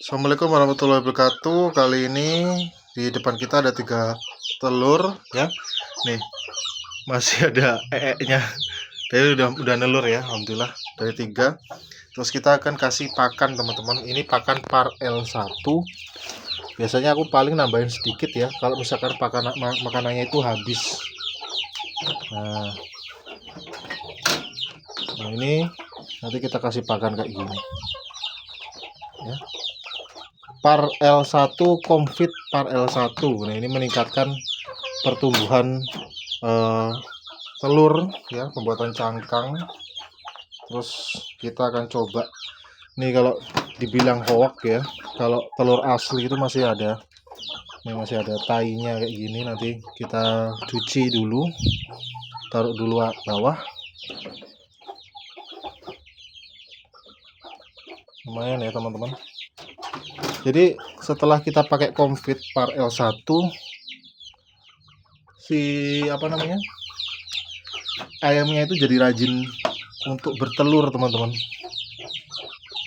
Assalamualaikum warahmatullahi wabarakatuh. Kali ini di depan kita ada 3 telur ya. Nih, masih ada ee-nya. Tapi udah nelur ya, alhamdulillah dari 3. Terus kita akan kasih pakan, teman-teman. Ini pakan par L1. Biasanya aku paling nambahin sedikit ya, kalau misalkan makanannya itu habis. Nah, ini nanti kita kasih pakan kayak gini. Ya. Par L1 Comfit par L1. Nah, ini meningkatkan pertumbuhan telur ya, pembuatan cangkang. Terus kita akan coba nih, kalau dibilang hoak ya, kalau telur asli itu masih ada, ini masih ada tainya kayak gini. Nanti kita cuci dulu, taruh dulu bawah. Lumayan ya teman-teman. Jadi setelah kita pakai Comfit par L1, ayamnya itu jadi rajin untuk bertelur, teman-teman.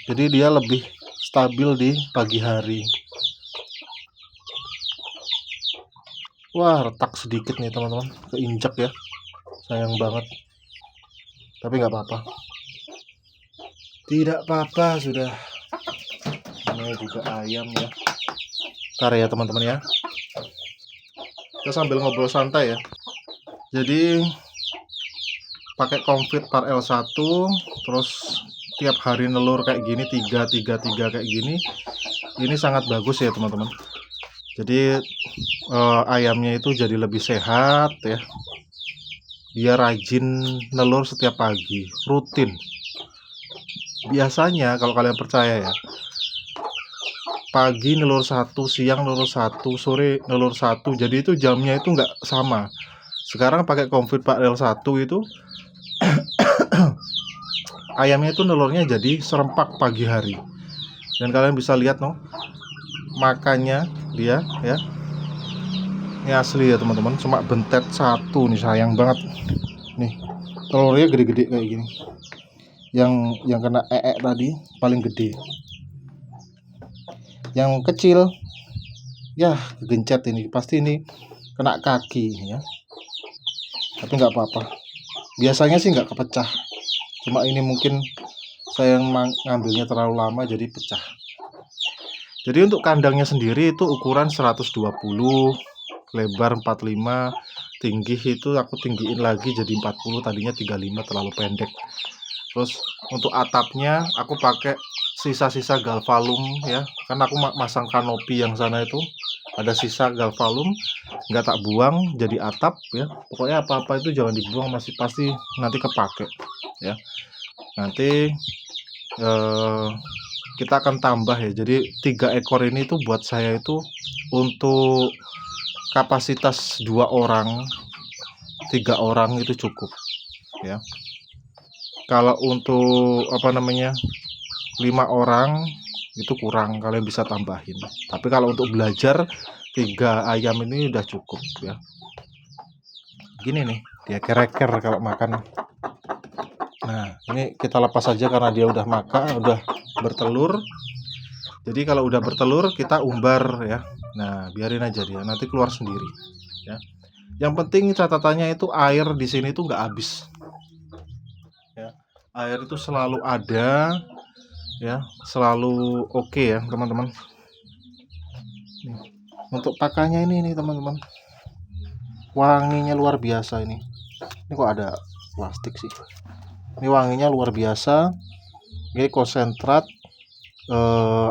Jadi dia lebih stabil di pagi hari. Wah, retak sedikit nih teman-teman, keinjak ya, sayang banget. Tapi nggak apa-apa, tidak apa-apa, sudah. Ini juga ayam ya. Ntar ya teman-teman ya, kita sambil ngobrol santai ya. Jadi pakai Comfit par L1, terus tiap hari nelur kayak gini, 3 kayak gini. Ini sangat bagus ya teman-teman. Jadi ayamnya itu jadi lebih sehat ya. Dia rajin nelur setiap pagi, rutin. Biasanya kalau kalian percaya ya, pagi nelur 1, siang nelur 1, sore nelur 1. Jadi itu jamnya itu nggak sama. Sekarang pakai Comfit par L1 itu ayamnya itu nelurnya jadi serempak pagi hari. Dan kalian bisa lihat makannya dia ya. Ini asli ya teman-teman, cuma bentet 1 nih, sayang banget. Nih, telurnya gede-gede kayak gini. Yang kena tadi paling gede. Yang kecil ya gencet, ini pasti ini kena kaki ya. Tapi nggak apa-apa. Biasanya sih nggak kepecah. Cuma ini mungkin saya yang ngambilnya terlalu lama jadi pecah. Jadi untuk kandangnya sendiri itu ukuran 120, lebar 45, tinggi itu aku tinggiin lagi jadi 40, tadinya 35, terlalu pendek. Terus untuk atapnya aku pakai sisa-sisa galvalum ya, karena aku masang kanopi yang sana itu ada sisa galvalum, nggak tak buang jadi atap ya. Pokoknya apa-apa itu jangan dibuang, masih pasti nanti kepake ya. Nanti kita akan tambah ya. Jadi 3 ekor ini tuh buat saya itu untuk kapasitas 2 orang, 3 orang itu cukup ya. Kalau untuk 5 orang itu kurang, kalian bisa tambahin. Tapi kalau untuk belajar 3 ayam ini udah cukup ya. Gini nih, dia kereker kalau makan. Nah, ini kita lepas saja karena dia udah makan, udah bertelur. Jadi kalau udah bertelur kita umbar ya. Nah, biarin aja dia, nanti keluar sendiri ya. Yang penting catatannya itu air di sini tuh nggak habis ya. Air itu selalu ada ya, selalu oke ya teman-teman. Untuk pakannya ini nih teman-teman, wanginya luar biasa ini. Ini kok ada plastik sih. Ini wanginya luar biasa. Ini konsentrat,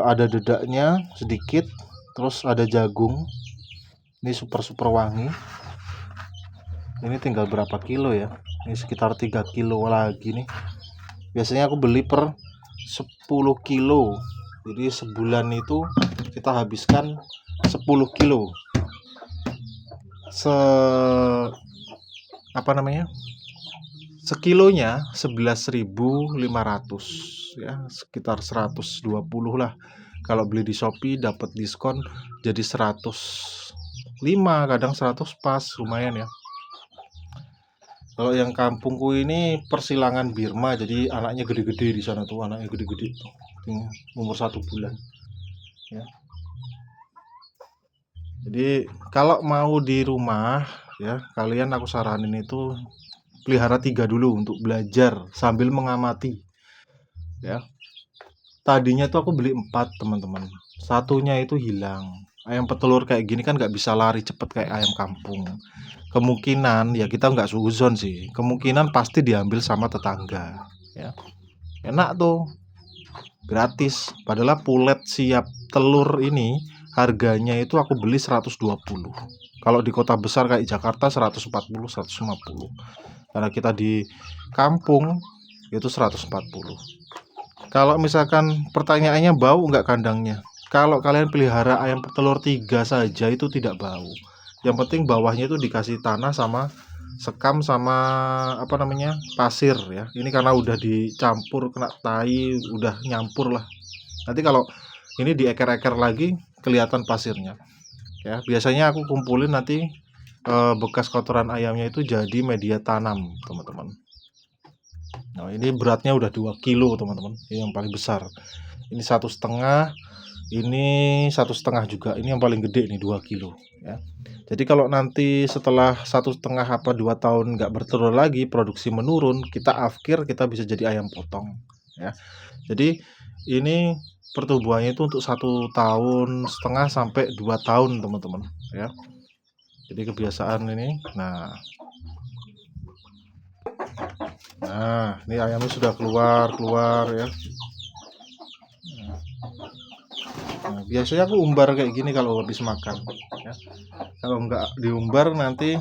ada dedaknya sedikit, terus ada jagung. Ini super wangi. Ini tinggal berapa kilo ya? Ini sekitar 3 kilo lagi nih. Biasanya aku beli per 10 kilo. Jadi sebulan itu kita habiskan 10 kilo. Sekilonya 11.500 ya, sekitar 120 lah. Kalau beli di Shopee dapat diskon jadi 105, kadang 100 pas, lumayan ya. Kalau yang kampungku ini persilangan Birma, jadi anaknya gede-gede di sana tuh, anaknya gede-gede tuh, umur 1 bulan. ya. Jadi kalau mau di rumah ya, kalian aku saranin itu pelihara 3 dulu untuk belajar sambil mengamati ya. Tadinya tuh aku beli 4 teman-teman, satunya itu hilang. Ayam petelur kayak gini kan nggak bisa lari cepet kayak ayam kampung. Kemungkinan ya kita nggak suzon sih, kemungkinan pasti diambil sama tetangga ya. Enak tuh, gratis. Padahal pulet siap telur ini harganya itu aku beli 120. Kalau di kota besar kayak Jakarta 140, 150. Karena kita di kampung itu 140. Kalau misalkan pertanyaannya bau nggak kandangnya? Kalau kalian pelihara ayam petelur 3 saja itu tidak bau. Yang penting bawahnya itu dikasih tanah sama sekam sama apa namanya pasir ya. Ini karena udah dicampur kena tai, udah nyampur lah. Nanti kalau ini dieker-eker lagi kelihatan pasirnya. Ya, biasanya aku kumpulin nanti bekas kotoran ayamnya itu jadi media tanam, teman-teman. Nah, ini beratnya udah 2 kilo, teman-teman. Ini yang paling besar. Ini 1,5, ini 1,5 juga. Ini yang paling gede nih 2 kilo ya. Jadi kalau nanti setelah 1,5 apa 2 tahun nggak bertelur lagi, produksi menurun, kita afkir kita bisa jadi ayam potong ya. Jadi ini pertumbuhannya itu untuk 1,5 tahun sampai 2 tahun, teman-teman ya. Jadi kebiasaan ini. Nah, ini ayamnya sudah keluar ya. Nah, biasanya aku umbar kayak gini kalau habis makan ya. Kalau nggak diumbar nanti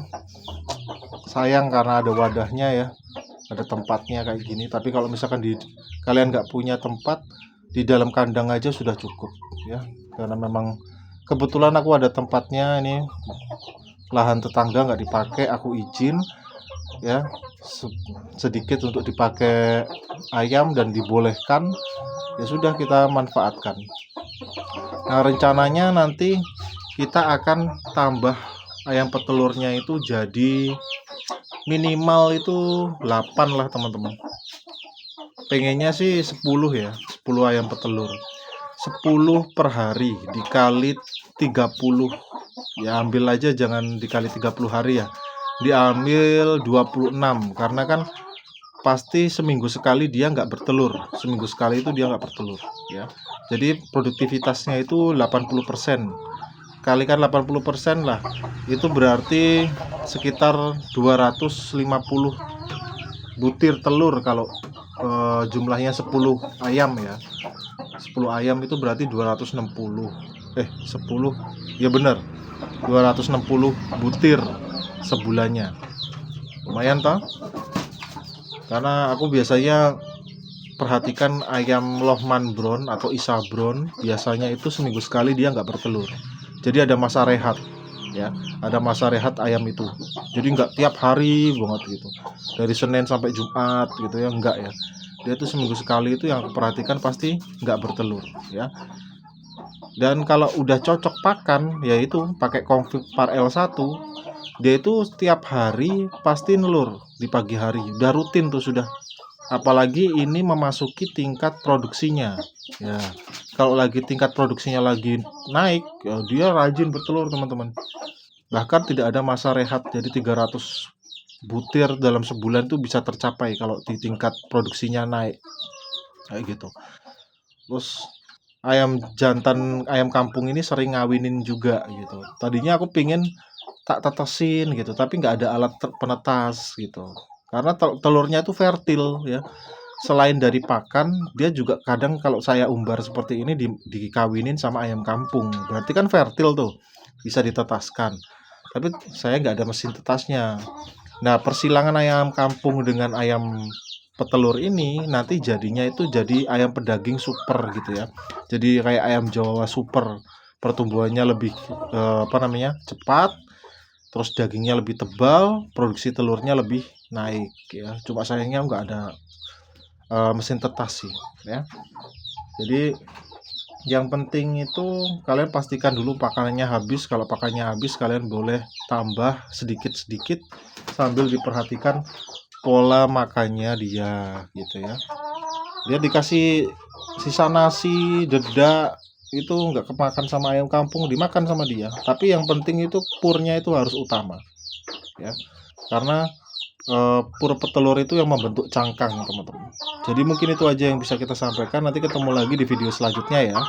sayang karena ada wadahnya ya, ada tempatnya kayak gini. Tapi kalau misalkan kalian nggak punya tempat, di dalam kandang aja sudah cukup ya. Karena memang kebetulan aku ada tempatnya, ini lahan tetangga nggak dipakai, aku izin ya sedikit untuk dipakai ayam dan dibolehkan, ya sudah kita manfaatkan. Nah, rencananya nanti kita akan tambah ayam petelurnya itu jadi minimal itu 8 lah, teman-teman. Pengennya sih 10 ya, 10 ayam petelur. 10 per hari dikali 30. Ya ambil aja, jangan dikali 30 hari ya. Diambil 26 karena kan pasti seminggu sekali dia nggak bertelur. Seminggu sekali itu dia nggak bertelur ya. Jadi produktivitasnya itu 80%. Kalikan 80% lah. Itu berarti sekitar 250 butir telur kalau jumlahnya 10 ayam ya. 10 ayam itu berarti 260. 10. Ya benar. 260 butir sebulannya. Lumayan toh? Karena aku biasanya perhatikan ayam Lohman Brown atau Isa Brown, biasanya itu seminggu sekali dia nggak bertelur. Jadi ada masa rehat ya, ada masa rehat ayam itu. Jadi nggak tiap hari banget gitu, dari Senin sampai Jumat gitu ya, enggak ya. Dia tuh seminggu sekali itu yang aku perhatikan pasti nggak bertelur ya. Dan kalau udah cocok pakan, yaitu pakai Config Par L1, dia itu setiap hari pasti nelur di pagi hari, udah rutin tuh sudah. Apalagi ini memasuki tingkat produksinya ya. Kalau lagi tingkat produksinya lagi naik ya, dia rajin bertelur, teman-teman. Bahkan tidak ada masa rehat, jadi 300 butir dalam sebulan tuh bisa tercapai kalau di tingkat produksinya naik kayak gitu. Terus ayam jantan ayam kampung ini sering ngawinin juga gitu. Tadinya aku pingin tak tetesin gitu, tapi nggak ada alat penetas gitu. Karena telurnya itu fertil ya. Selain dari pakan, dia juga kadang kalau saya umbar seperti ini dikawinin sama ayam kampung. Berarti kan fertil tuh, bisa ditetaskan. Tapi saya nggak ada mesin tetasnya. Nah, persilangan ayam kampung dengan ayam petelur ini nanti jadinya itu jadi ayam pedaging super gitu ya. Jadi kayak ayam Jawa super, pertumbuhannya lebih cepat, terus dagingnya lebih tebal, produksi telurnya lebih naik ya. Cuma sayangnya nggak ada mesin tetas sih ya. Jadi yang penting itu kalian pastikan dulu pakanannya habis. Kalau pakannya habis, kalian boleh tambah sedikit-sedikit sambil diperhatikan pola makannya dia gitu ya. Dia dikasih sisa nasi, dedak itu nggak kemakan sama ayam kampung, dimakan sama dia. Tapi yang penting itu purnya itu harus utama, ya. Karena, pur petelur itu yang membentuk cangkang, teman-teman. Jadi mungkin itu aja yang bisa kita sampaikan, nanti ketemu lagi di video selanjutnya ya.